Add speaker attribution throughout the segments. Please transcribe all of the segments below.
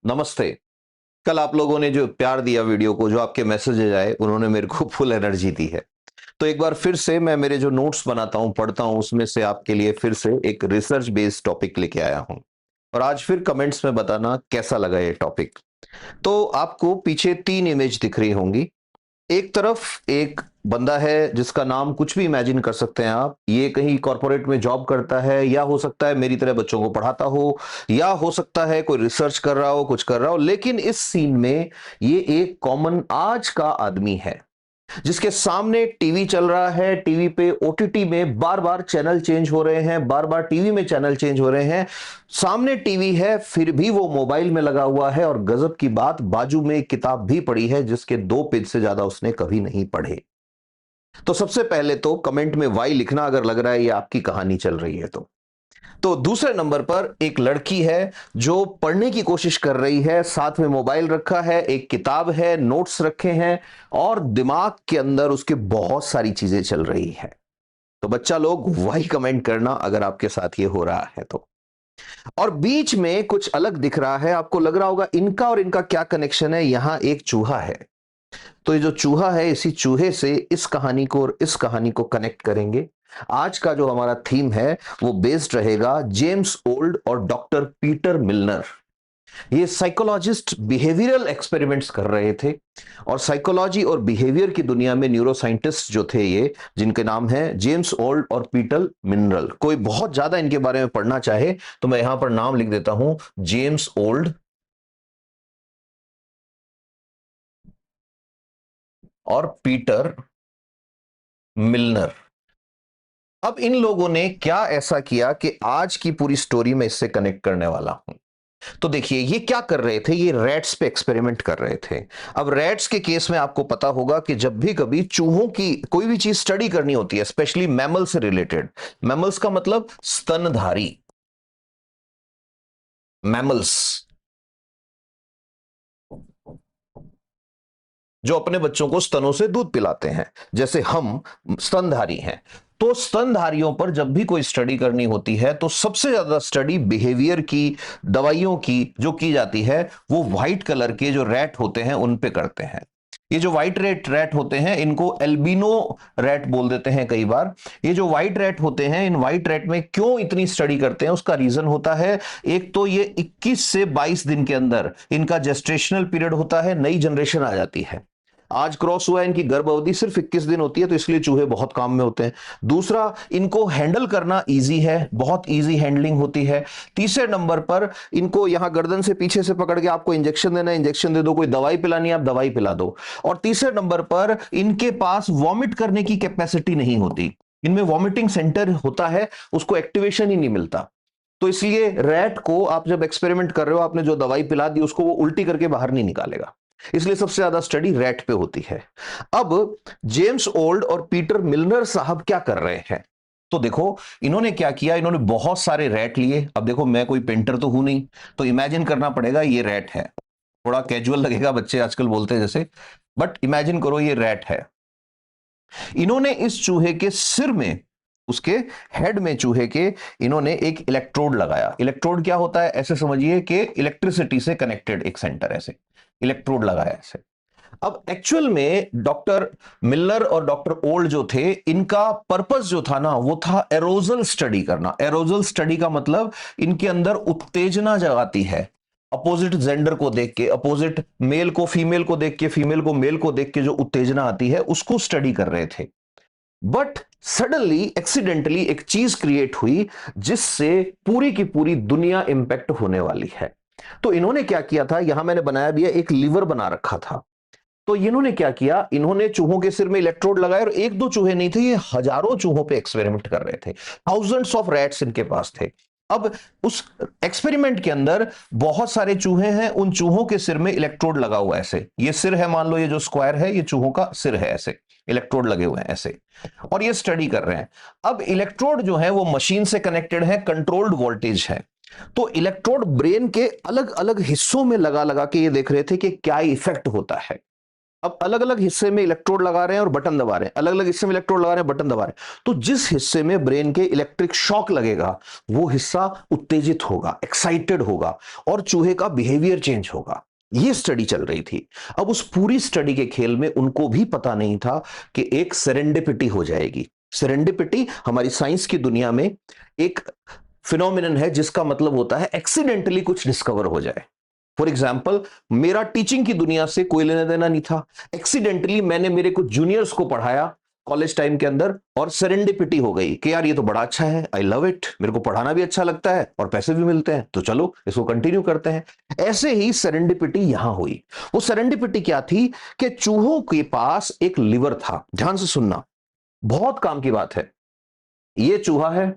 Speaker 1: नमस्ते। कल आप लोगों ने जो प्यार दिया वीडियो को, जो आपके मैसेजेज आए, उन्होंने मेरे को फुल एनर्जी दी है। तो एक बार फिर से मैं मेरे जो नोट्स बनाता हूँ, पढ़ता हूँ, उसमें से आपके लिए फिर से एक रिसर्च बेस्ड टॉपिक लेके आया हूँ। और आज फिर कमेंट्स में बताना कैसा लगा ये टॉपिक। तो आपको पीछे 3 इमेज दिख रही होंगी। एक तरफ एक बंदा है जिसका नाम कुछ भी इमेजिन कर सकते हैं आप। ये कहीं कॉर्पोरेट में जॉब करता है, या हो सकता है मेरी तरह बच्चों को पढ़ाता हो, या हो सकता है कोई रिसर्च कर रहा हो, कुछ कर रहा हो। लेकिन इस सीन में ये एक कॉमन आज का आदमी है जिसके सामने टीवी चल रहा है। टीवी पे ओटीटी में बार बार चैनल चेंज हो रहे हैं, बार बार टीवी में चैनल चेंज हो रहे हैं। सामने टीवी है, फिर भी वो मोबाइल में लगा हुआ है। और गजब की बात, बाजू में एक किताब भी पड़ी है जिसके 2 पेज से ज्यादा उसने कभी नहीं पढ़े। तो सबसे पहले तो कमेंट में वाई लिखना अगर लग रहा है ये आपकी कहानी चल रही है तो दूसरे नंबर पर एक लड़की है जो पढ़ने की कोशिश कर रही है। साथ में मोबाइल रखा है, एक किताब है, नोट्स रखे हैं, और दिमाग के अंदर उसके बहुत सारी चीजें चल रही है। तो बच्चा लोग वही कमेंट करना अगर आपके साथ ये हो रहा है तो। और बीच में कुछ अलग दिख रहा है, आपको लग रहा होगा इनका और इनका क्या कनेक्शन है। यहां एक चूहा है, तो ये जो चूहा है, इसी चूहे से इस कहानी को और इस कहानी को कनेक्ट करेंगे। आज का जो हमारा थीम है वो बेस्ड रहेगा जेम्स ओल्ड और डॉक्टर पीटर मिलनर। ये साइकोलॉजिस्ट बिहेवियरल एक्सपेरिमेंट्स कर रहे थे। और साइकोलॉजी और बिहेवियर की दुनिया में न्यूरो साइंटिस्ट जो थे ये, जिनके नाम है जेम्स ओल्ड और पीटर मिनरल। कोई बहुत ज्यादा इनके बारे में पढ़ना चाहे तो मैं यहां पर नाम लिख देता हूं, जेम्स ओल्ड और पीटर मिलनर। अब इन लोगों ने क्या ऐसा किया कि आज की पूरी स्टोरी में इससे कनेक्ट करने वाला हूं। तो देखिए ये क्या कर रहे थे, ये रैट्स पे एक्सपेरिमेंट कर रहे थे। अब रैट्स के केस में आपको पता होगा कि जब भी कभी चूहों की कोई भी चीज स्टडी करनी होती है, स्पेशली मैमल से रिलेटेड। मैमल्स का मतलब स्तनधारी मैमल्स, जो अपने बच्चों को स्तनों से दूध पिलाते हैं, जैसे हम स्तनधारी हैं। तो स्तनधारियों पर जब भी कोई स्टडी करनी होती है तो सबसे ज्यादा स्टडी बिहेवियर की, दवाइयों की जो की जाती है, वो व्हाइट कलर के जो रैट होते हैं उन पे करते हैं। ये जो व्हाइट रैट होते हैं इनको एल्बिनो रैट बोल देते हैं कई बार। ये जो व्हाइट रैट होते हैं, इन व्हाइट रैट में क्यों इतनी स्टडी करते हैं उसका रीजन होता है। एक तो ये 21 से 22 दिन के अंदर इनका जेस्टेशनल पीरियड होता है, नई जनरेशन आ जाती है। आज क्रॉस हुआ है, इनकी गर्भ अवधि सिर्फ 21 दिन होती है, तो इसलिए चूहे बहुत काम में होते हैं। दूसरा, इनको हैंडल करना इजी है, बहुत इजी हैंडलिंग होती है। तीसरे नंबर पर इनको यहां गर्दन से पीछे से पकड़ के आपको इंजेक्शन देना है, इंजेक्शन दे दो, कोई दवाई पिलानी है आप दवाई पिला दो। और तीसरे नंबर पर इनके पास वॉमिट करने की कैपेसिटी नहीं होती। इनमें वॉमिटिंग सेंटर होता है, उसको एक्टिवेशन ही नहीं मिलता। तो इसलिए रैट को आप जब एक्सपेरिमेंट कर रहे हो, आपने जो दवाई पिला दी उसको वो उल्टी करके बाहर नहीं निकालेगा। इसलिए सबसे ज्यादा स्टडी रैट पे होती है। अब जेम्स ओल्ड और पीटर मिलनर साहब क्या कर रहे हैं, तो देखो इन्होंने क्या किया। इन्होंने बहुत सारे रैट लिए। अब देखो मैं कोई पेंटर तो हूं नहीं, तो इमेजिन करना पड़ेगा ये रैट है। थोड़ा कैजुअल लगेगा, बच्चे आजकल बोलते हैं जैसे, बट इमेजिन करो ये रैट है। इन्होंने इस चूहे के सिर में, उसके हेड में चूहे के, इन्होंने एक इलेक्ट्रोड लगाया। इलेक्ट्रोड क्या होता है, ऐसे समझिए कि इलेक्ट्रिसिटी से कनेक्टेड एक सेंटर, ऐसे इलेक्ट्रोड लगाया ऐसे। अब एक्चुअल में डॉक्टर मिलर और डॉक्टर ओल्ड जो थे, इनका पर्पस जो था ना, वो था एरोजल स्टडी करना। एरोजल स्टडी का मतलब इनके अंदर उत्तेजना जगाती है। अपोजिट जेंडर को देख के, अपोजिट मेल को फीमेल को देख के, फीमेल को मेल को देख के जो उत्तेजना आती है उसको स्टडी कर रहे थे। बट सडनली एक्सीडेंटली एक चीज क्रिएट हुई जिससे पूरी की पूरी दुनिया इंपैक्ट होने वाली है। तो इन्होंने क्या किया था, यहां मैंने बनाया भी है, एक लीवर बना रखा था। तो इन्होंने क्या किया, इन्होंने चूहों के सिर में इलेक्ट्रोड लगाए, और एक दो चूहे नहीं थे, ये हजारों चूहों पे एक्सपेरिमेंट कर रहे थे। थाउजेंड्स ऑफ रैट्स इनके पास थे। अब उस एक्सपेरिमेंट के अंदर बहुत सारे चूहे हैं, उन चूहों के सिर में इलेक्ट्रोड लगा हुआ है ऐसे। ये सिर है, मान लो ये जो स्क्वायर है ये चूहों का सिर है, ऐसे इलेक्ट्रोड लगे हुए हैं ऐसे। और ये स्टडी कर रहे हैं। अब इलेक्ट्रोड जो है वो मशीन से कनेक्टेड है, कंट्रोल्ड वोल्टेज है। तो इलेक्ट्रोड ब्रेन के अलग अलग हिस्सों में लगा लगा के ये देख रहे थे कि क्या इफेक्ट होता है। अब अलग अलग हिस्से में इलेक्ट्रोड लगा रहे हैं और बटन दबा रहे हैं, अलग अलग हिस्से में इलेक्ट्रोड लगा रहे हैं, बटन दबा रहे हैं, तो जिस हिस्से में ब्रेन के इलेक्ट्रिक शॉक लगेगा वो हिस्सा उत्तेजित होगा, एक्साइटेड होगा और चूहे का बिहेवियर चेंज होगा। ये स्टडी चल रही थी। अब उस पूरी स्टडी के खेल में उनको भी पता नहीं था कि एक सेरेंडिपिटी हो जाएगी। सेरेंडिपिटी हमारी साइंस की दुनिया में एक फिनोमिनन है जिसका मतलब होता है एक्सीडेंटली कुछ डिस्कवर हो जाए। फॉर एग्जाम्पल, मेरा टीचिंग की दुनिया से कोई लेना देना नहीं था, एक्सीडेंटली मैंने मेरे कुछ जूनियर्स को पढ़ाया कॉलेज टाइम के अंदर और सेरेंडिपिटी हो गई कि यार ये तो बड़ा अच्छा है, आई लव इट, मेरे को पढ़ाना भी अच्छा लगता है और पैसे भी मिलते हैं, तो चलो इसको कंटिन्यू करते हैं। ऐसे ही सेरेंडिपिटी यहां हुई। वो सेरेंडिपिटी क्या थी कि चूहों के पास एक लिवर था। ध्यान से सुनना, बहुत काम की बात है। ये चूहा है,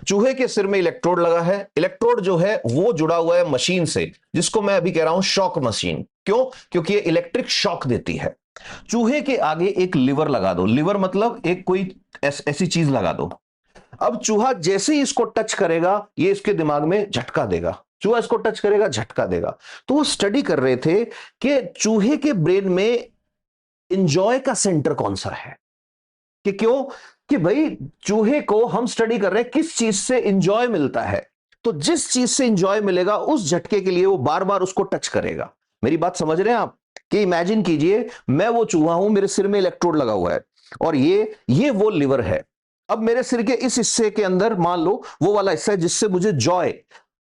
Speaker 1: चूहे के सिर में इलेक्ट्रोड लगा है, इलेक्ट्रोड जो है वो जुड़ा हुआ है मशीन से, जिसको मैं अभी कह रहा हूं शॉक मशीन। क्यों? क्योंकि ये इलेक्ट्रिक शॉक देती है। चूहे के आगे एक लिवर लगा दो, लिवर मतलब एक कोई ऐसी चीज लगा दो। अब चूहा जैसे ही इसको टच करेगा ये इसके दिमाग में झटका देगा, चूहा इसको टच करेगा झटका देगा। तो वो स्टडी कर रहे थे कि चूहे के ब्रेन में इंजॉय का सेंटर कौन सा है। कि क्यों? कि भाई चूहे को हम स्टडी कर रहे हैं किस चीज से इंजॉय मिलता है, तो जिस चीज से इंजॉय मिलेगा उस झटके के लिए वो बार बार उसको टच करेगा। मेरी बात समझ रहे हैं आप? कि इमेजिन कीजिए मैं वो चूहा हूं, मेरे सिर में इलेक्ट्रोड लगा हुआ है और ये वो लिवर है। अब मेरे सिर के इस हिस्से के अंदर मान लो वो वाला हिस्सा है जिससे मुझे जॉय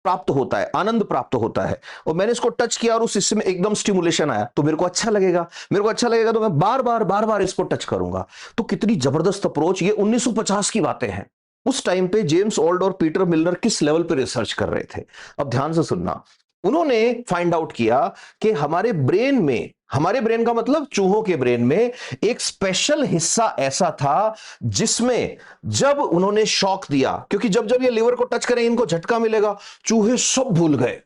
Speaker 1: प्राप्त होता है, आनंद प्राप्त होता है, और मैंने इसको टच किया और उस हिस्से में एकदम स्टिमुलेशन आया तो मेरे को अच्छा लगेगा, मेरे को अच्छा लगेगा तो मैं बार बार इसको टच करूंगा। तो कितनी जबरदस्त अप्रोच। ये 1950 की बातें हैं। उस टाइम पे जेम्स ऑल्ड और पीटर मिलर किस लेवल पे रिसर्च कर रहे थे, अब ध्यान से सुनना। उन्होंने फाइंड आउट किया कि हमारे ब्रेन का मतलब चूहों के ब्रेन में एक स्पेशल हिस्सा ऐसा था जिसमें जब उन्होंने शॉक दिया, क्योंकि जब जब ये लिवर को टच करें इनको झटका मिलेगा, चूहे सब भूल गए।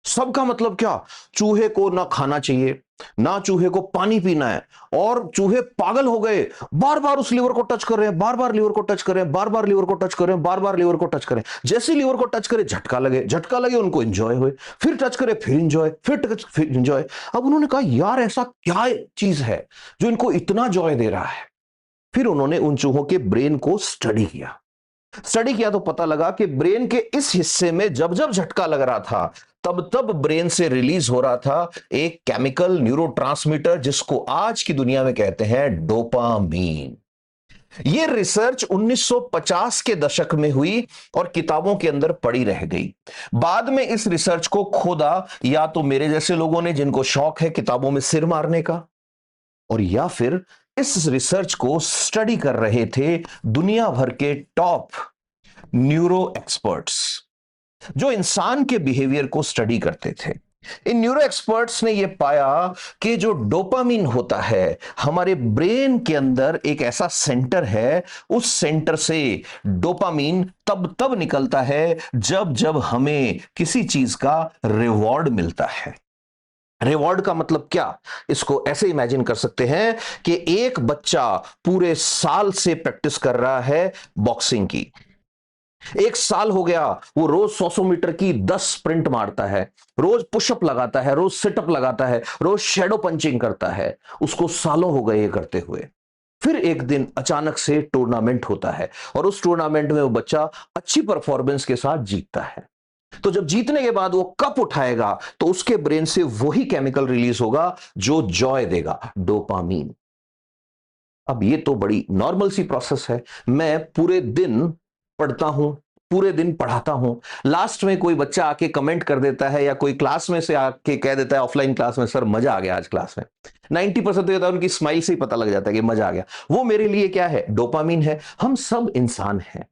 Speaker 1: सबका मतलब क्या? चूहे को ना खाना चाहिए, ना चूहे को पानी पीना है, और चूहे पागल हो गए, बार बार उस लीवर को टच कर रहे हैं, बार बार लीवर को टच कर रहे हैं, बार बार लीवर को टच कर रहे हैं, बार बार लीवर को टच करें। जैसे लीवर को टच करे झटका लगे, झटका लगे उनको एंजॉय हुए, फिर टच करे फिर एंजॉय, फिर टच फिर एंजॉय। अब उन्होंने कहा यार ऐसा क्या चीज है जो इनको इतना जॉय दे रहा है। फिर उन्होंने उन चूहों के ब्रेन को स्टडी किया तो पता लगा कि ब्रेन के इस हिस्से में जब जब झटका लग रहा था तब तब ब्रेन से रिलीज हो रहा था एक केमिकल न्यूरोट्रांसमीटर जिसको आज की दुनिया में कहते हैं डोपामीन। यह रिसर्च 1950 के दशक में हुई और किताबों के अंदर पड़ी रह गई। बाद में इस रिसर्च को खोदा या तो मेरे जैसे लोगों ने जिनको शौक है किताबों में सिर मारने का, और या फिर इस रिसर्च को स्टडी कर रहे थे दुनिया भर के टॉप न्यूरो एक्सपर्ट्स जो इंसान के बिहेवियर को स्टडी करते थे। इन न्यूरो एक्सपर्ट्स ने यह पाया कि जो डोपामीन होता है हमारे ब्रेन के अंदर एक ऐसा सेंटर है, उस सेंटर से डोपामीन तब तब निकलता है जब जब हमें किसी चीज का रिवॉर्ड मिलता है। रिवॉर्ड का मतलब क्या? इसको ऐसे इमेजिन कर सकते हैं कि एक बच्चा पूरे साल से प्रैक्टिस कर रहा है बॉक्सिंग की। एक साल हो गया, वो रोज 100 मीटर की 10 स्प्रिंट मारता है, रोज पुशअप लगाता है, रोज सिटअप लगाता है, रोज शैडो पंचिंग करता है। उसको सालों हो गए ये करते हुए। फिर एक दिन अचानक से टूर्नामेंट होता है और उस टूर्नामेंट में वो बच्चा अच्छी परफॉर्मेंस के साथ जीतता है। तो जब जीतने के बाद वो कप उठाएगा तो उसके ब्रेन से वही केमिकल रिलीज होगा जो जॉय देगा, डोपामीन। अब ये तो बड़ी नॉर्मल सी प्रोसेस है। मैं पूरे दिन पढ़ता हूं, पूरे दिन पढ़ाता हूं, लास्ट में कोई बच्चा आके कमेंट कर देता है या कोई क्लास में से आके कह देता है ऑफलाइन क्लास में, सर मजा आ गया आज क्लास में। 90% तो उनकी स्माइल से ही पता लग जाता है कि मजा आ गया। वो मेरे लिए क्या है? डोपामीन है। हम सब इंसान हैं,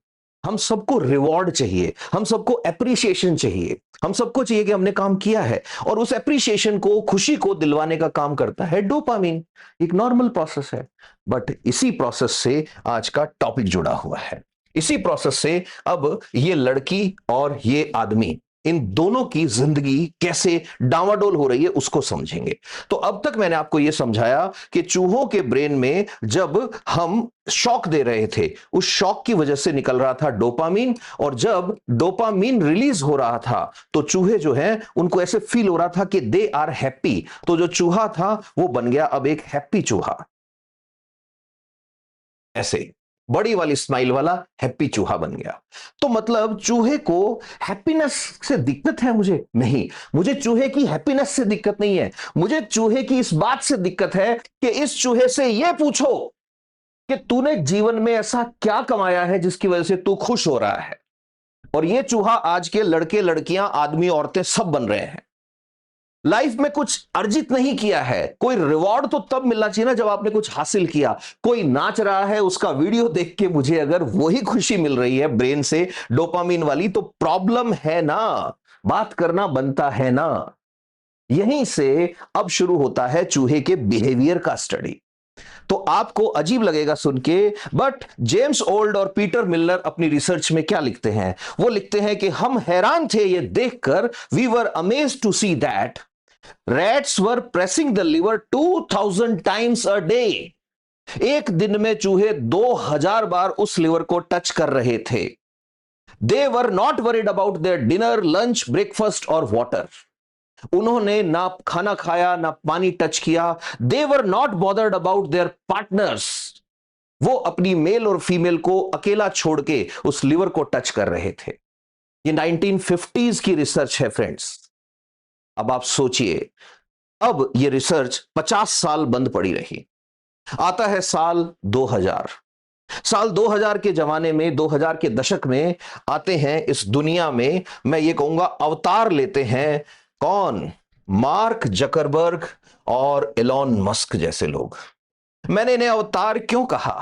Speaker 1: हम सबको रिवॉर्ड चाहिए, हम सबको एप्रिसिएशन चाहिए, हम सबको चाहिए कि हमने काम किया है, और उस एप्रिसिएशन को, खुशी को दिलवाने का काम करता है डोपामीन। एक नॉर्मल प्रोसेस है। बट इसी प्रोसेस से आज का टॉपिक जुड़ा हुआ है। इसी प्रोसेस से अब ये लड़की और ये आदमी इन दोनों की जिंदगी कैसे डावाडोल हो रही है उसको समझेंगे। तो अब तक मैंने आपको यह समझाया कि चूहों के ब्रेन में जब हम शॉक दे रहे थे, उस शॉक की वजह से निकल रहा था डोपामीन, और जब डोपामीन रिलीज हो रहा था तो चूहे जो हैं उनको ऐसे फील हो रहा था कि दे आर हैप्पी। तो जो चूहा था वो बन गया अब एक हैप्पी चूहा, ऐसे बड़ी वाली स्माइल वाला हैप्पी चूहा बन गया। तो मतलब चूहे को हैप्पीनेस से दिक्कत है? मुझे नहीं, मुझे चूहे की हैप्पीनेस से दिक्कत नहीं है, मुझे चूहे की इस बात से दिक्कत है कि इस चूहे से यह पूछो कि तूने जीवन में ऐसा क्या कमाया है जिसकी वजह से तू खुश हो रहा है। और यह चूहा आज के लड़के लड़कियां आदमी औरतें सब बन रहे हैं। लाइफ में कुछ अर्जित नहीं किया है, कोई रिवॉर्ड तो तब मिलना चाहिए ना जब आपने कुछ हासिल किया। कोई नाच रहा है, उसका वीडियो देख के मुझे अगर वही खुशी मिल रही है ब्रेन से डोपामीन वाली, तो प्रॉब्लम है ना, बात करना बनता है ना। यहीं से अब शुरू होता है चूहे के बिहेवियर का स्टडी। तो आपको अजीब लगेगा सुन के, बट जेम्स ओल्ड और पीटर मिलर अपनी रिसर्च में क्या लिखते हैं? वो लिखते हैं कि हम हैरान थे ये देखकर, we were amazed to see that rats were pressing the lever 2000 times a day. एक दिन में चूहे 2000 बार उस लिवर को टच कर रहे थे। They were not worried about their dinner, lunch, breakfast और वाटर। उन्होंने ना खाना खाया ना पानी टच किया। They were not bothered about their partners. वो अपनी मेल और फीमेल को अकेला छोड़ के उस लिवर को टच कर रहे थे। ये 1950s की रिसर्च है फ्रेंड्स। अब आप सोचिए, अब ये रिसर्च 50 साल बंद पड़ी रही। आता है साल 2000। साल 2000 के जमाने में, 2000 के दशक में आते हैं इस दुनिया में, मैं ये कहूंगा अवतार लेते हैं। कौन? मार्क जकरबर्ग और एलॉन मस्क जैसे लोग। मैंने इन्हें अवतार क्यों कहा?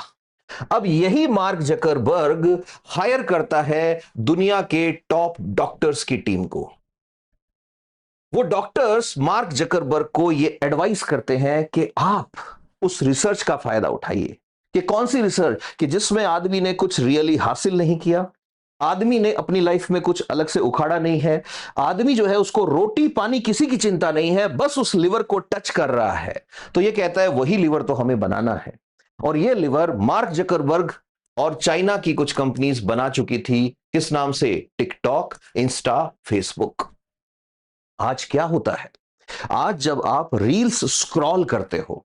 Speaker 1: अब यही मार्क जकरबर्ग हायर करता है दुनिया के टॉप डॉक्टर्स की टीम को। वो डॉक्टर्स मार्क जकरबर्ग को ये एडवाइस करते हैं कि आप उस रिसर्च का फायदा उठाइए। कि कौन सी रिसर्च? कि जिसमें आदमी ने कुछ रियली हासिल नहीं किया, आदमी ने अपनी लाइफ में कुछ अलग से उखाड़ा नहीं है, आदमी जो है उसको रोटी पानी किसी की चिंता नहीं है, बस उस लिवर को टच कर रहा है। तो ये कहता है वही लिवर तो हमें बनाना है। और ये लिवर मार्क जकरबर्ग और चाइना की कुछ कंपनीज बना चुकी थी। किस नाम से? TikTok, Insta, Facebook. आज क्या होता है? आज जब आप रील्स स्क्रॉल करते हो,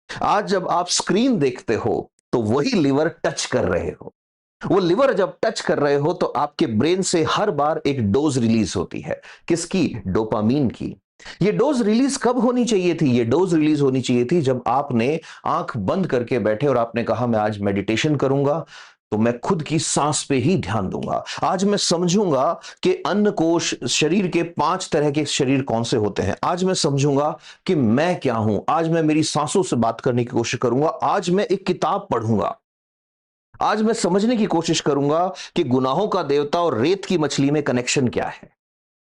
Speaker 1: आज जब आप स्क्रीन देखते हो, तो वही लिवर टच कर रहे हो। वो लिवर जब टच कर रहे हो तो आपके ब्रेन से हर बार एक डोज रिलीज होती है। किसकी? डोपामीन की। ये डोज रिलीज कब होनी चाहिए थी? ये डोज रिलीज होनी चाहिए थी जब आपने आंख बंद करके बैठे और आपने कहा मैं आज मेडिटेशन करूंगा, तो मैं खुद की सांस पे ही ध्यान दूंगा। आज मैं समझूंगा कि अन्न कोश, शरीर के 5 तरह के शरीर कौन से होते हैं। आज मैं समझूंगा कि मैं क्या हूं। आज मैं मेरी सांसों से बात करने की कोशिश करूंगा। आज मैं एक किताब पढ़ूंगा। आज मैं समझने की कोशिश करूंगा कि गुनाहों का देवता और रेत की मछली में कनेक्शन क्या है।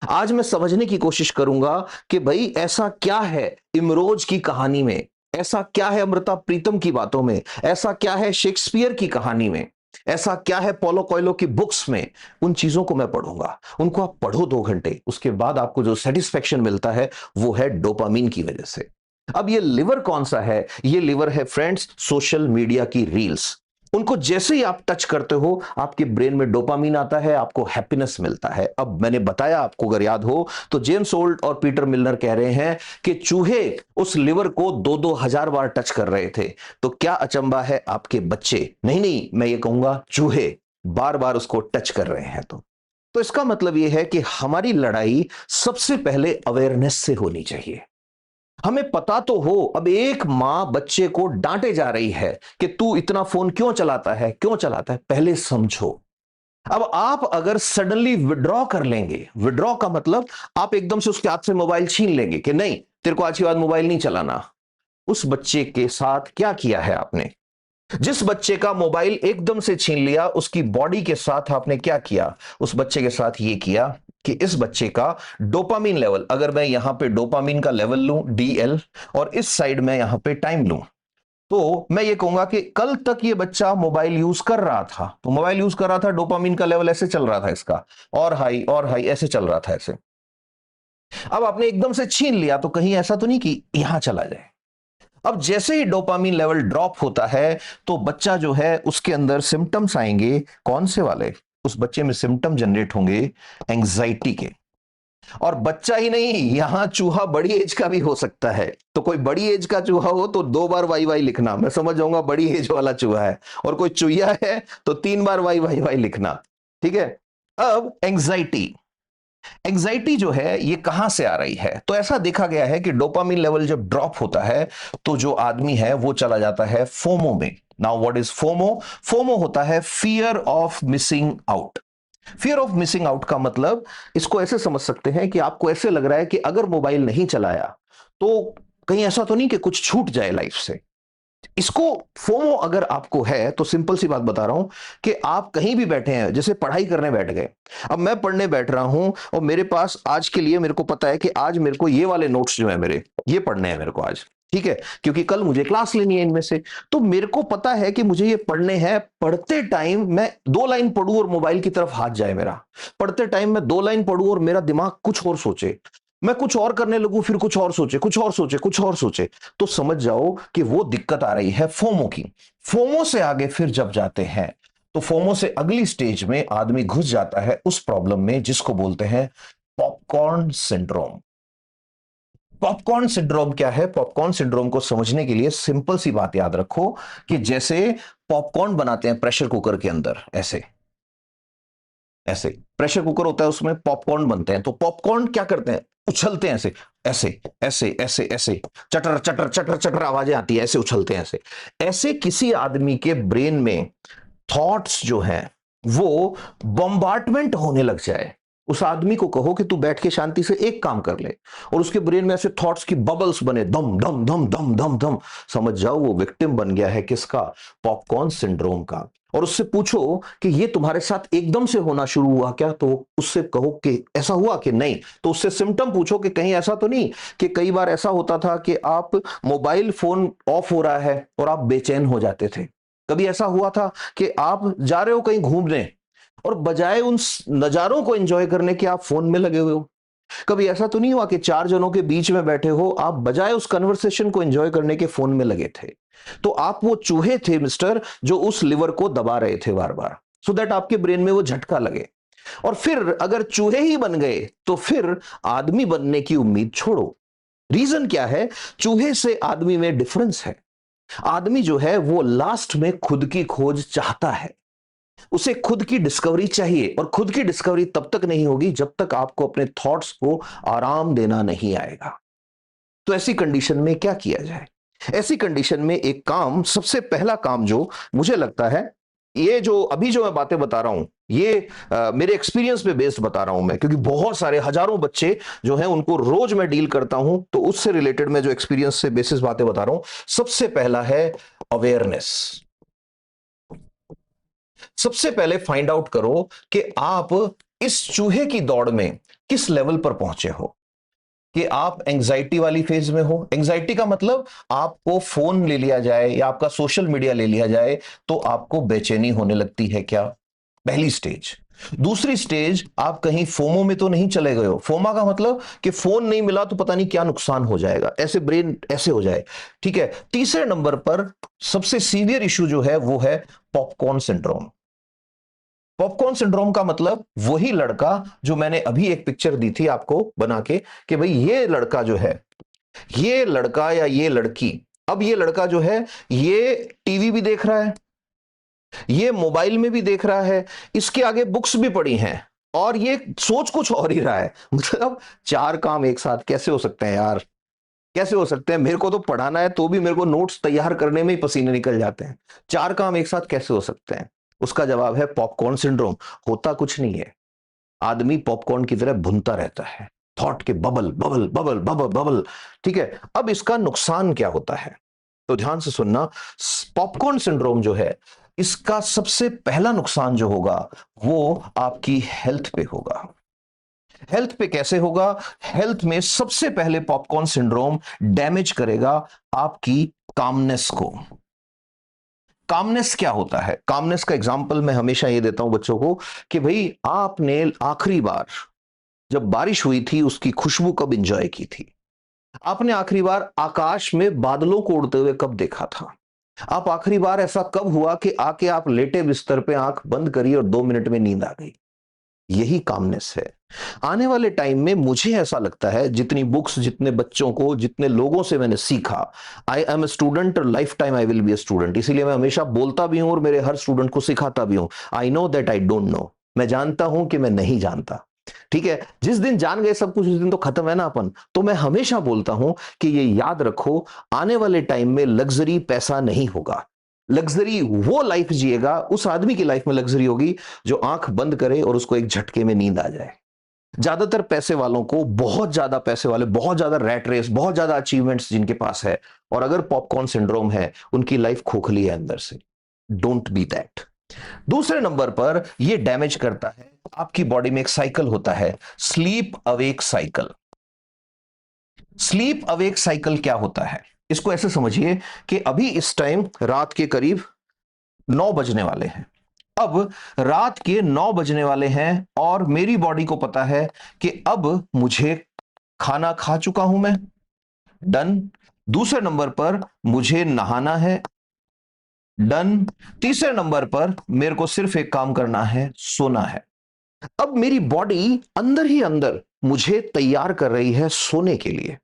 Speaker 1: आज मैं समझने की कोशिश करूंगा कि भाई ऐसा क्या है इमरोज की कहानी में, ऐसा क्या है अमृता प्रीतम की बातों में, ऐसा क्या है शेक्सपियर की कहानी में, ऐसा क्या है पोलो कोयलो की बुक्स में। उन चीजों को मैं पढ़ूंगा। उनको आप पढ़ो 2 घंटे, उसके बाद आपको जो सेटिस्फेक्शन मिलता है वो है डोपामीन की वजह से। अब ये लिवर कौन सा है? ये लिवर है फ्रेंड्स सोशल मीडिया की रील्स। उनको जैसे ही आप टच करते हो आपके ब्रेन में डोपामीन आता है, आपको हैप्पीनेस मिलता है। अब मैंने बताया आपको, अगर याद हो तो, जेम्स ओल्ड और पीटर मिलर कह रहे हैं कि चूहे उस लिवर को 2-2 हजार बार टच कर रहे थे। तो क्या अचंबा है आपके बच्चे, नहीं, मैं ये कहूंगा चूहे बार बार उसको टच कर रहे हैं। तो इसका मतलब यह है कि हमारी लड़ाई सबसे पहले अवेयरनेस से होनी चाहिए। हमें पता तो हो। अब एक मां बच्चे को डांटे जा रही है कि तू इतना फोन क्यों चलाता है, क्यों चलाता है, पहले समझो। अब आप अगर सडनली विड्रॉ कर लेंगे, विड्रॉ का मतलब आप एकदम से उसके हाथ से मोबाइल छीन लेंगे कि नहीं तेरे को आज के बाद मोबाइल नहीं चलाना। उस बच्चे के साथ क्या किया है आपने? जिस बच्चे का मोबाइल एकदम से छीन लिया, उसकी बॉडी के साथ आपने क्या किया? उस बच्चे के साथ ये किया कि इस बच्चे का डोपामीन लेवल, अगर मैं यहां पे डोपामीन का लेवल लूं DL और इस साइड में यहां पे टाइम लूं, तो मैं ये कहूंगा कि कल तक ये बच्चा मोबाइल यूज कर रहा था, तो मोबाइल यूज कर रहा था, डोपामिन का लेवल ऐसे चल रहा था इसका, और हाई ऐसे चल रहा था ऐसे। अब आपने एकदम से छीन लिया तो कहीं ऐसा तो नहीं कि यहां चला जाए। अब जैसे ही डोपामिन लेवल ड्रॉप होता है तो बच्चा जो है उसके अंदर सिम्टम्स आएंगे। कौन से वाले? उस बच्चे में सिम्टम जनरेट होंगे एंजाइटी के। और बच्चा ही नहीं, यहां चूहा बड़ी एज का भी हो सकता है। तो कोई बड़ी एज का चूहा हो तो 2 बार वाई वाई लिखना, मैं समझ जाऊंगा बड़ी एज वाला चूहा है। और कोई चूहिया है तो 3 बार वाई वाई वाई लिखना। ठीक है। अब एंजाइटी, एंजाइटी जो है ये कहां से आ रही है? तो ऐसा देखा गया है कि डोपामिन लेवल जब ड्रॉप होता है तो जो आदमी है वो चला जाता है फोमो में। Now what is FOMO? FOMO होता है fear of missing out. Fear of missing out का मतलब, इसको ऐसे समझ सकते हैं कि आपको ऐसे लग रहा है कि अगर मोबाइल नहीं चलाया तो कहीं ऐसा तो नहीं कि कुछ छूट जाए लाइफ से। इसको, फोमो अगर आपको है तो सिंपल सी बात बता रहा हूं कि आप कहीं भी बैठे हैं, जैसे पढ़ाई करने बैठ गए। अब मैं पढ़ने बैठ रहा हूं और मेरे पास आज के लिए मेरे को पता है कि आज मेरे को ये वाले नोट्स जो है मेरे, ये पढ़ने हैं मेरे को आज। ठीक है, क्योंकि कल मुझे क्लास लेनी है इनमें से। तो मेरे को पता है कि मुझे ये पढ़ने हैं। पढ़ते टाइम मैं 2 लाइन पढ़ूं और मोबाइल की तरफ हाथ जाए मेरा। पढ़ते टाइम मैं 2 लाइन पढ़ूं और मेरा दिमाग कुछ और सोचे, मैं कुछ और करने लगूं, फिर कुछ और सोचे, कुछ और सोचे, कुछ और सोचे। तो समझ जाओ कि वो दिक्कत आ रही है फोमो की। फोमो से आगे फिर जब जाते हैं तो फोमो से अगली स्टेज में आदमी घुस जाता है उस प्रॉब्लम में जिसको बोलते हैं पॉपकॉर्न सिंड्रोम। पॉपकॉर्न सिंड्रोम क्या है? पॉपकॉर्न सिंड्रोम को समझने के लिए सिंपल सी बात याद रखो कि जैसे पॉपकॉर्न बनाते हैं प्रेशर कुकर के अंदर, ऐसे ऐसे प्रेशर कुकर होता है, उसमें पॉपकॉर्न बनते हैं। तो पॉपकॉर्न क्या करते हैं? उछलते हैं ऐसे ऐसे ऐसे ऐसे ऐसे, चटर चटर चटर चटर आवाजें आती है, ऐसे उछलते हैं ऐसे। ऐसे किसी आदमी के ब्रेन में थॉट्स जो हैं वो बम्बार्टमेंट होने लग जाए। उस आदमी को कहो कि तू बैठ के शांति से एक काम कर ले, और उसके ब्रेन में ऐसे थॉट्स की बबल्स बने, दम दम दम दम दम दम। समझ जाओ वो विक्टिम बन गया है किसका? पॉपकॉर्न सिंड्रोम का। और उससे पूछो कि ये तुम्हारे साथ एकदम से होना शुरू हुआ क्या? तो उससे कहो कि ऐसा हुआ कि नहीं। तो उससे सिम्टम पूछो कि कहीं ऐसा तो नहीं कि कई बार ऐसा होता था कि आप मोबाइल फोन ऑफ हो रहा है और आप बेचैन हो जाते थे। कभी ऐसा हुआ था कि आप जा रहे हो कहीं घूमने और बजाय उन नजारों को एंजॉय करने के आप फोन में लगे हुए हो? कभी ऐसा तो नहीं हुआ कि 4 जनों के बीच में बैठे हो, आप बजाय उस कन्वर्सेशन को एंजॉय करने के फोन में लगे थे? तो आप वो चूहे थे मिस्टर, जो उस लिवर को दबा रहे थे बार बार, सो दैट आपके ब्रेन में वो झटका लगे। और फिर अगर चूहे ही बन गए तो फिर आदमी बनने की उम्मीद छोड़ो। रीजन क्या है? चूहे से आदमी में डिफरेंस है। आदमी जो है वो लास्ट में खुद की खोज चाहता है। उसे खुद की डिस्कवरी चाहिए, और खुद की डिस्कवरी तब तक नहीं होगी जब तक आपको अपने थॉट्स को आराम देना नहीं आएगा। तो ऐसी कंडीशन में क्या किया जाए? ऐसी कंडीशन में एक काम, सबसे पहला काम जो मुझे लगता है, ये जो अभी जो मैं बातें बता रहा हूं ये मेरे एक्सपीरियंस पे बेस्ड बता रहा हूं मैं, क्योंकि बहुत सारे हजारों बच्चे जो हैं उनको रोज मैं डील करता हूं, तो उससे रिलेटेड मैं जो एक्सपीरियंस से बेसिस बातें बता रहा हूं। सबसे पहला है अवेयरनेस। सबसे पहले फाइंड आउट करो कि आप इस चूहे की दौड़ में किस लेवल पर पहुंचे हो। कि आप एंजाइटी वाली फेज में हो। एंजाइटी का मतलब आपको फोन ले लिया जाए या आपका सोशल मीडिया ले लिया जाए तो आपको बेचैनी होने लगती है क्या? पहली स्टेज। दूसरी स्टेज, आप कहीं फोमो में तो नहीं चले गए हो? फोमा का मतलब कि फोन नहीं मिला तो पता नहीं क्या नुकसान हो जाएगा, ऐसे ब्रेन ऐसे हो जाए। ठीक है। तीसरे नंबर पर सबसे सीवियर इशू जो है वो है पॉपकॉर्न सिंड्रोम। पॉपकॉर्न सिंड्रोम का मतलब वही लड़का जो मैंने अभी एक पिक्चर दी थी आपको बना के, कि भाई ये लड़का जो है, ये लड़का या ये लड़की, अब ये लड़का जो है ये टीवी भी देख रहा है, ये मोबाइल में भी देख रहा है, इसके आगे बुक्स भी पड़ी हैं, और ये सोच कुछ और ही रहा है। मतलब 4 काम एक साथ कैसे हो सकते हैं यार? कैसे हो सकते हैं? मेरे को तो पढ़ाना है तो भी मेरे को नोट्स तैयार करने में ही पसीने निकल जाते हैं। 4 काम एक साथ कैसे हो सकते हैं? उसका जवाब है पॉपकॉर्न सिंड्रोम। होता कुछ नहीं है, आदमी पॉपकॉर्न की तरह भुनता रहता है, थॉट के bubble bubble bubble bubble bubble. ठीक है। अब इसका नुकसान क्या होता है तो ध्यान से सुनना। पॉपकॉर्न सिंड्रोम जो है, इसका सबसे पहला नुकसान जो होगा वो आपकी हेल्थ पे होगा। हेल्थ पे कैसे होगा? हेल्थ में सबसे पहले पॉपकॉर्न सिंड्रोम डैमेज करेगा आपकी कामनेस को। कामनेस क्या होता है? कामनेस का एग्जांपल मैं हमेशा ये देता हूं बच्चों को कि भाई आपने आखिरी बार जब बारिश हुई थी उसकी खुशबू कब एंजॉय की थी? आपने आखिरी बार आकाश में बादलों को उड़ते हुए कब देखा था? आप आखिरी बार ऐसा कब हुआ कि आके आप लेटे बिस्तर पे आंख बंद करी और 2 मिनट में नींद आ गई? यही कामनेस है। आने वाले टाइम में मुझे ऐसा लगता है जितनी बुक्स, जितने बच्चों को, जितने लोगों से मैंने सीखा, I am a student, life time I will be a student, इसीलिए मैं हमेशा बोलता भी हूं और मेरे हर स्टूडेंट को सिखाता भी हूं। I know that I don't know, मैं जानता हूं कि मैं नहीं जानता। ठीक है, जिस दिन जान गए सब कुछ उस दिन तो खत्म है ना अपन। तो मैं हमेशा बोलता हूं कि ये याद रखो, आने वाले टाइम में लग्जरी पैसा नहीं होगा। लग्जरी वो लाइफ जिएगा, उस आदमी की लाइफ में लग्जरी होगी जो आंख बंद करे और उसको एक झटके में नींद आ जाए। ज्यादातर पैसे वालों को, बहुत ज्यादा पैसे वाले, बहुत ज्यादा रैट रेस, बहुत ज्यादा अचीवमेंट्स जिनके पास है, और अगर पॉपकॉर्न सिंड्रोम है, उनकी लाइफ खोखली है अंदर से। Don't be that. दूसरे नंबर पर यह डैमेज करता है, आपकी बॉडी में एक साइकिल होता है, sleep awake cycle. Sleep awake cycle क्या होता है? इसको ऐसे समझिए कि अभी इस टाइम रात के करीब 9 बजने वाले हैं। अब रात के 9 बजने वाले हैं और मेरी बॉडी को पता है कि अब मुझे खाना खा चुका हूं मैं, डन। दूसरे नंबर पर मुझे नहाना है, डन। तीसरे नंबर पर मेरे को सिर्फ एक काम करना है, सोना है। अब मेरी बॉडी अंदर ही अंदर मुझे तैयार कर रही है सोने के लिए।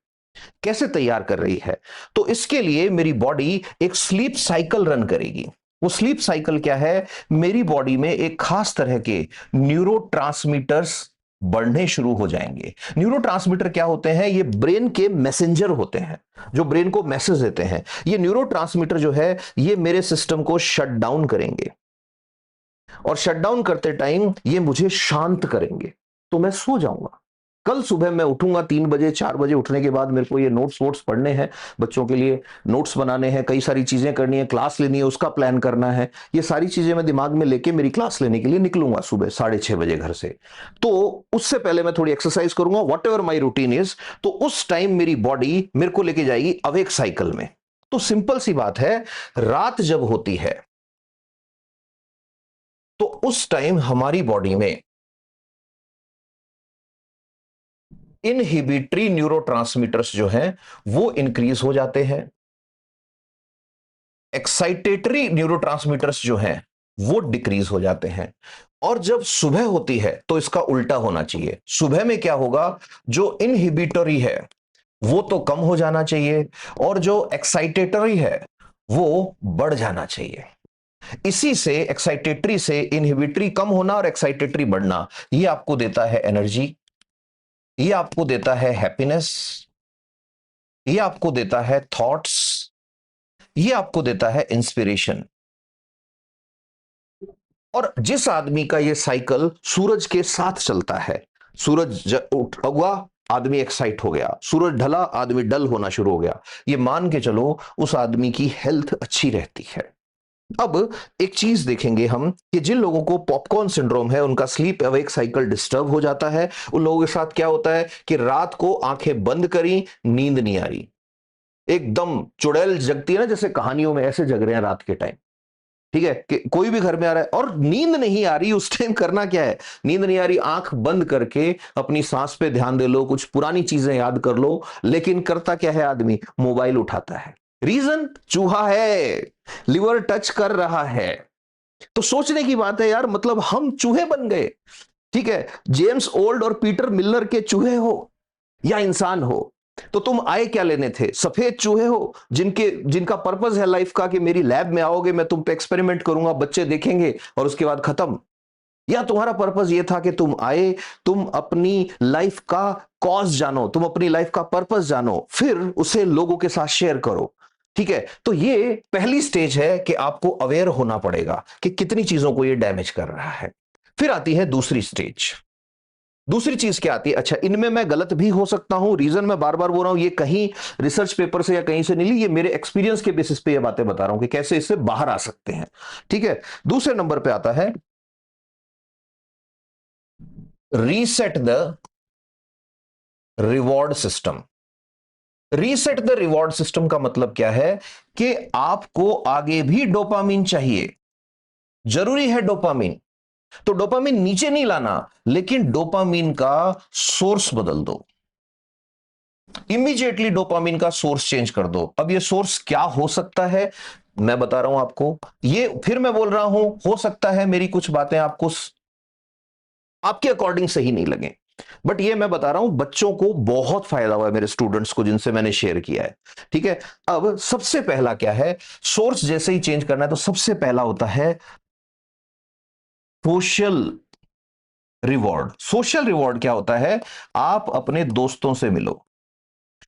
Speaker 1: कैसे तैयार कर रही है? तो इसके लिए मेरी बॉडी एक स्लीप साइकिल रन करेगी। वो स्लीप साइकिल क्या है? मेरी बॉडी में एक खास तरह के न्यूरोट्रांसमीटर्स बढ़ने शुरू हो जाएंगे। न्यूरोट्रांसमीटर क्या होते हैं? ये ब्रेन के मैसेंजर होते हैं जो ब्रेन को मैसेज देते हैं। ये न्यूरोट्रांसमीटर जो है ये मेरे सिस्टम को शट डाउन करेंगे, और शट डाउन करते टाइम ये मुझे शांत करेंगे, तो मैं सो जाऊंगा। कल सुबह मैं उठूंगा 3 बजे, 4 बजे उठने के बाद मेरे को ये नोट्स वोट्स पढ़ने हैं, बच्चों के लिए नोट्स बनाने हैं, कई सारी चीजें करनी है, क्लास लेनी है, उसका प्लान करना है। ये सारी चीजें मैं दिमाग में लेके मेरी क्लास लेने के लिए निकलूंगा सुबह 6:30 बजे घर से। तो उससे पहले मैं थोड़ी एक्सरसाइज करूंगा, what ever my routine is. तो उस टाइम मेरी बॉडी मेरे को लेके जाएगी अवेक साइकिल में। तो सिंपल सी बात है, रात जब होती है तो उस टाइम हमारी बॉडी में इनहिबिटरी न्यूरोट्रांसमीटर्स जो हैं वो इंक्रीज हो जाते हैं, एक्साइटेटरी न्यूरोट्रांसमीटर्स जो हैं वो डिक्रीज हो जाते हैं। और जब सुबह होती है तो इसका उल्टा होना चाहिए। सुबह में क्या होगा? जो इनहिबिटरी है वो तो कम हो जाना चाहिए, और जो एक्साइटेटरी है वो बढ़ जाना चाहिए। इसी से, एक्साइटेटरी से इनहिबिटरी कम होना और एक्साइटेटरी बढ़ना, ये आपको देता है एनर्जी, ये आपको देता है हैप्पीनेस, ये आपको देता है थॉट्स, ये आपको देता है इंस्पिरेशन। और जिस आदमी का ये साइकिल सूरज के साथ चलता है, सूरज उठ हुआ, आदमी एक्साइट हो गया, सूरज ढला, आदमी डल होना शुरू हो गया, ये मान के चलो उस आदमी की हेल्थ अच्छी रहती है। अब एक चीज देखेंगे हम कि जिन लोगों को पॉपकॉर्न सिंड्रोम है, उनका स्लीप अवेक साइकिल डिस्टर्ब हो जाता है। उन लोगों के साथ क्या होता है कि रात को आंखें बंद करी, नींद नहीं आ रही, एकदम चुड़ैल जगती है ना, जैसे कहानियों में, ऐसे जग रहे हैं रात के टाइम। ठीक है, कि कोई भी घर में आ रहा है और नींद नहीं आ रही, उस टाइम करना क्या है? नींद नहीं आ रही, आंख बंद करके अपनी सांस पे ध्यान दे लो, कुछ पुरानी चीजें याद कर लो। लेकिन करता क्या है आदमी? मोबाइल उठाता है। रीजन? चूहा है, लिवर टच कर रहा है। तो सोचने की बात है यार, मतलब हम चूहे बन गए। ठीक है, जेम्स ओल्ड और पीटर मिलर के चूहे हो या इंसान हो, तो तुम आए क्या लेने थे? सफेद चूहे हो जिनका पर्पस है लाइफ का कि मेरी लैब में आओगे, मैं तुम पे एक्सपेरिमेंट करूंगा, बच्चे देखेंगे और उसके बाद खत्म? या तुम्हारा पर्पस यह था कि तुम आए, तुम अपनी लाइफ का कॉज जानो, तुम अपनी लाइफ का पर्पस जानो, फिर उसे लोगों के साथ शेयर करो। ठीक है, तो ये पहली स्टेज है कि आपको अवेयर होना पड़ेगा कि कितनी चीजों को ये डैमेज कर रहा है। फिर आती है दूसरी स्टेज। दूसरी चीज क्या आती है? अच्छा, इनमें मैं गलत भी हो सकता हूं, रीजन मैं बार बार बोल रहा हूं, ये कहीं रिसर्च पेपर से या कहीं से नहीं ली, ये मेरे एक्सपीरियंस के बेसिस पे ये बातें बता रहा हूं कि कैसे इससे बाहर आ सकते हैं। ठीक है, दूसरे नंबर पे आता है reset the reward system. Reset the reward system का मतलब क्या है कि आपको आगे भी डोपामिन चाहिए, जरूरी है डोपामिन, तो डोपामिन नीचे नहीं लाना, लेकिन डोपामिन का सोर्स बदल दो। इमीडिएटली डोपामिन का सोर्स चेंज कर दो। अब ये सोर्स क्या हो सकता है, मैं बता रहा हूं आपको। ये फिर मैं बोल रहा हूं, हो सकता है मेरी कुछ बातें आपको आपके अकॉर्डिंग सही नहीं लगे, बट ये मैं बता रहा हूं, बच्चों को बहुत फायदा हुआ है, मेरे स्टूडेंट्स को जिनसे मैंने शेयर किया है। ठीक है, अब सबसे पहला क्या है, सोर्स जैसे ही चेंज करना है तो सबसे पहला होता है सोशल रिवॉर्ड। सोशल रिवॉर्ड क्या होता है, आप अपने दोस्तों से मिलो,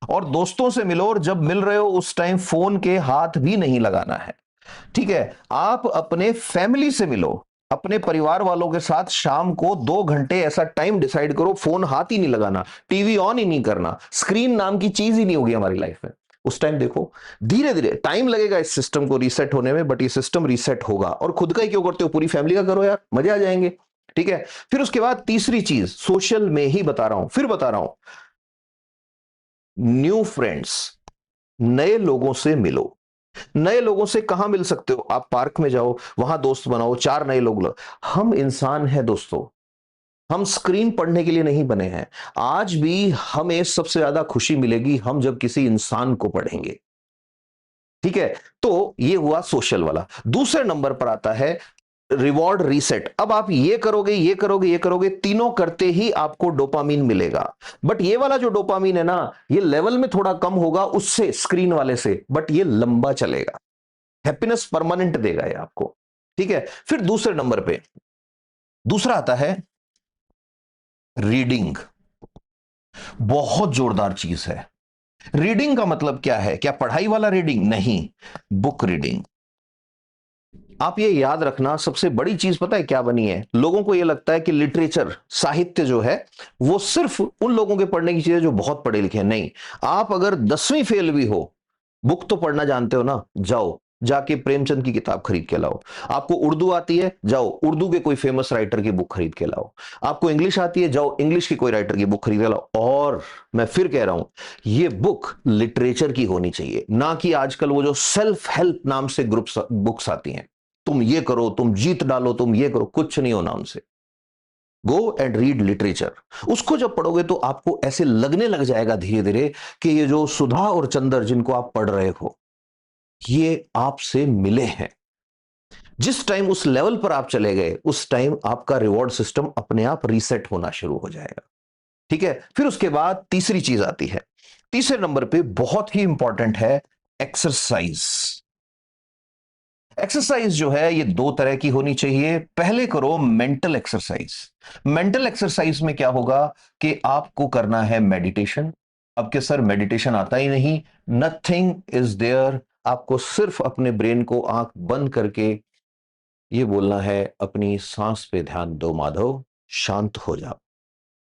Speaker 1: और दोस्तों से मिलो, और जब मिल रहे हो उस टाइम फोन के हाथ भी नहीं लगाना है। ठीक है, आप अपने फैमिली से मिलो, अपने परिवार वालों के साथ शाम को 2 घंटे ऐसा टाइम डिसाइड करो, फोन हाथ ही नहीं लगाना, टीवी ऑन ही नहीं करना, स्क्रीन नाम की चीज ही नहीं होगी हमारी लाइफ में उस टाइम। देखो, धीरे धीरे टाइम लगेगा इस सिस्टम को रीसेट होने में, बट ये सिस्टम रीसेट होगा। और खुद का ही क्यों करते हो, पूरी फैमिली का करो यार, मजे आ जाएंगे। ठीक है, फिर उसके बाद तीसरी चीज, सोशल में ही बता रहा हूं, फिर बता रहा हूं, न्यू फ्रेंड्स, नए लोगों से मिलो। नए लोगों से कहां मिल सकते हो, आप पार्क में जाओ, वहां दोस्त बनाओ, 4 नए लोग लो। हम इंसान हैं दोस्तों, हम स्क्रीन पढ़ने के लिए नहीं बने हैं। आज भी हमें सबसे ज्यादा खुशी मिलेगी हम जब किसी इंसान को पढ़ेंगे। ठीक है, तो ये हुआ सोशल वाला। दूसरे नंबर पर आता है रिवॉर्ड रीसेट। अब आप ये करोगे, ये करोगे, ये करोगे, तीनों करते ही आपको डोपामीन मिलेगा। बट ये वाला जो डोपामीन है ना, ये लेवल में थोड़ा कम होगा उससे, स्क्रीन वाले से, बट ये लंबा चलेगा, हैप्पीनेस परमानेंट देगा ये आपको। ठीक है, फिर दूसरे नंबर पे दूसरा आता है रीडिंग। बहुत जोरदार चीज है। रीडिंग का मतलब क्या है, क्या पढ़ाई वाला रीडिंग? नहीं, बुक रीडिंग। आप ये याद रखना, सबसे बड़ी चीज पता है क्या बनी है, लोगों को ये लगता है कि लिटरेचर, साहित्य जो है वो सिर्फ उन लोगों के पढ़ने की चीज है जो बहुत पढ़े लिखे हैं। नहीं, आप अगर 10वीं फेल भी हो, बुक तो पढ़ना जानते हो ना, जाओ जाके प्रेमचंद की किताब खरीद के लाओ। आपको उर्दू आती है, जाओ उर्दू के कोई फेमस राइटर की बुक खरीद के लाओ। आपको इंग्लिश आती है, जाओ इंग्लिश की कोई राइटर की बुक खरीद के लाओ। और मैं फिर कह रहा हूं, ये बुक लिटरेचर की होनी चाहिए, ना कि आजकल वो जो सेल्फ हेल्प नाम से ग्रुप्स बुक्स आती हैं, तुम ये करो, तुम जीत डालो, तुम ये करो, कुछ नहीं होना उनसे। Go and read literature. उसको जब पढ़ोगे तो आपको ऐसे लगने लग जाएगा धीरे धीरे कि ये जो सुधा और चंद्र जिनको आप पढ़ रहे हो, ये आपसे मिले हैं। जिस टाइम उस लेवल पर आप चले गए, उस टाइम आपका रिवॉर्ड सिस्टम अपने आप रीसेट होना शुरू हो जाएगा। ठीक है, फिर उसके बाद तीसरी चीज आती है, तीसरे नंबर पे बहुत ही इंपॉर्टेंट है एक्सरसाइज। एक्सरसाइज जो है ये 2 तरह की होनी चाहिए। पहले करो मेंटल एक्सरसाइज। मेंटल एक्सरसाइज में क्या होगा कि आपको करना है मेडिटेशन। अब के सर मेडिटेशन आता ही नहीं, नथिंग इज देयर। आपको सिर्फ अपने ब्रेन को आंख बंद करके ये बोलना है, अपनी सांस पे ध्यान दो माधव, शांत हो जाओ,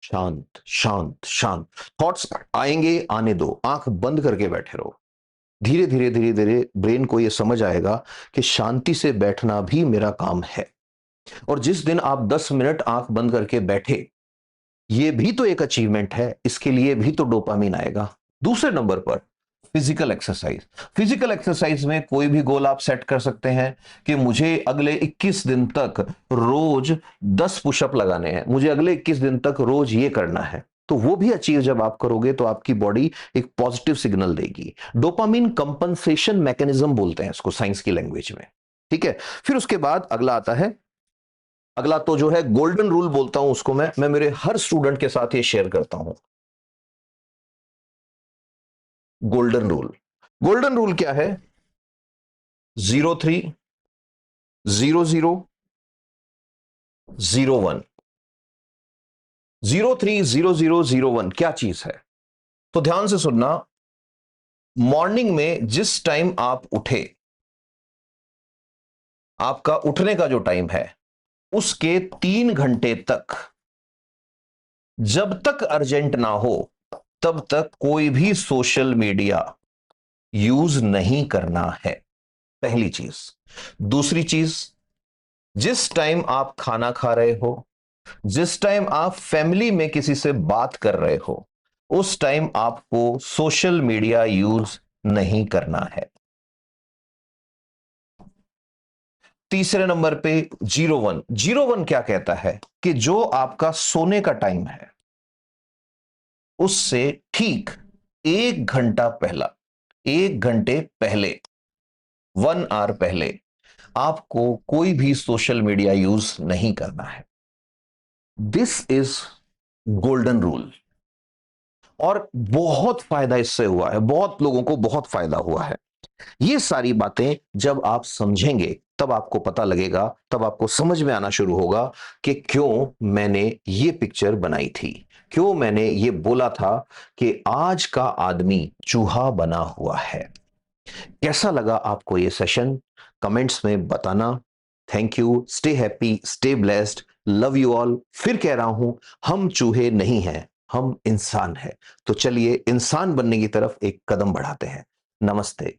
Speaker 1: शांत शांत शांत। थॉट्स आएंगे, आने दो, आंख बंद करके बैठे रहो। धीरे धीरे धीरे धीरे ब्रेन को यह समझ आएगा कि शांति से बैठना भी मेरा काम है। और जिस दिन आप 10 मिनट आंख बंद करके बैठे, यह भी तो एक अचीवमेंट है, इसके लिए भी तो डोपामीन आएगा। दूसरे नंबर पर फिजिकल एक्सरसाइज। फिजिकल एक्सरसाइज में कोई भी गोल आप सेट कर सकते हैं कि मुझे अगले 21 दिन तक रोज 10 पुशअप लगाने हैं, मुझे अगले 21 दिन तक रोज ये करना है। तो वो भी अचीव जब आप करोगे तो आपकी बॉडी एक पॉजिटिव सिग्नल देगी। डोपामीन कंपनसेशन मैकेनिज्म बोलते हैं इसको साइंस की लैंग्वेज में। ठीक है, फिर उसके बाद अगला आता है, अगला तो जो है गोल्डन रूल बोलता हूं उसको, मैं मेरे हर स्टूडेंट के साथ ये शेयर करता हूं। Golden rule. गोल्डन रूल क्या है? 03 00 01। 03 00 01 क्या चीज है? तो ध्यान से सुनना, मॉर्निंग में जिस टाइम आप उठे, आपका उठने का जो टाइम है, उसके 3 घंटे तक, जब तक अर्जेंट ना हो तब तक कोई भी सोशल मीडिया यूज नहीं करना है, पहली चीज। दूसरी चीज, जिस टाइम आप खाना खा रहे हो, जिस टाइम आप फैमिली में किसी से बात कर रहे हो, उस टाइम आपको सोशल मीडिया यूज नहीं करना है। तीसरे नंबर पे 01। 01 क्या कहता है कि जो आपका सोने का टाइम है उससे ठीक 1 घंटा पहला, 1 घंटे पहले, 1 आवर पहले आपको कोई भी सोशल मीडिया यूज नहीं करना है। This is golden rule. और बहुत फायदा इससे हुआ है, बहुत लोगों को बहुत फायदा हुआ है। ये सारी बातें जब आप समझेंगे तब आपको पता लगेगा, तब आपको समझ में आना शुरू होगा कि क्यों मैंने ये पिक्चर बनाई थी, क्यों मैंने ये बोला था कि आज का आदमी चूहा बना हुआ है। कैसा लगा आपको ये सेशन? कमेंट्स में बताना। Thank you. Stay happy, stay blessed, love you all. फिर कह रहा हूं, हम चूहे नहीं हैं, हम इंसान हैं। तो चलिए इंसान बनने की तरफ एक कदम बढ़ाते हैं। नमस्ते।